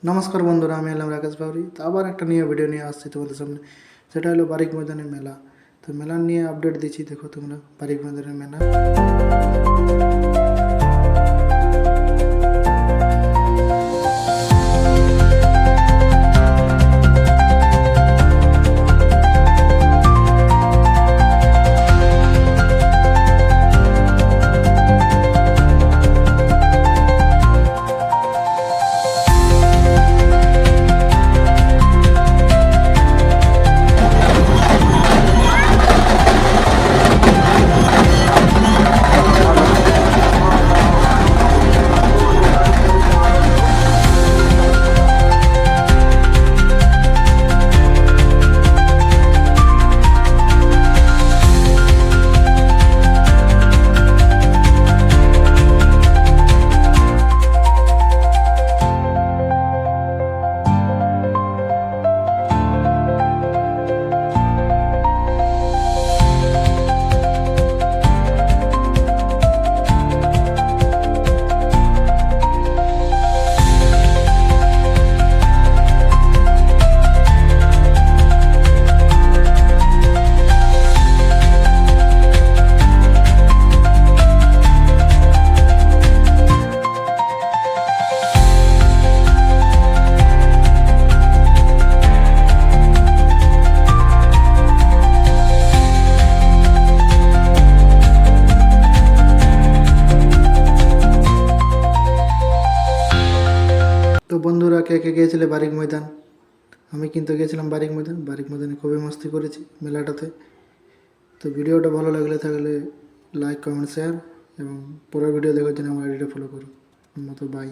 নমস্কার বন্ধুরা, আমি এলাম রাকেশ বাউরি। তো আবার একটা নিয়ে ভিডিও নিয়ে আসছি তোমাদের সামনে। সেটা হলো বারিক ময়দানের মেলা। তো মেলা নিয়ে আপডেট দিচ্ছি, দেখো তোমরা। বারিক ময়দানের মেলা তো বন্ধুরা, কে কে গিয়েছিলে বারিক ময়দান? আমি কিন্তু গিয়েছিলাম বারিক ময়দান। বারিক ময়দানে খুবই মস্তি করেছি মেলাটাতে। তো ভিডিওটা ভালো লাগলে থাকলে লাইক, কমেন্ট, শেয়ার এবং পরের ভিডিও দেখার জন্য আমার আইডিটা ফলো করো। মতো বাই।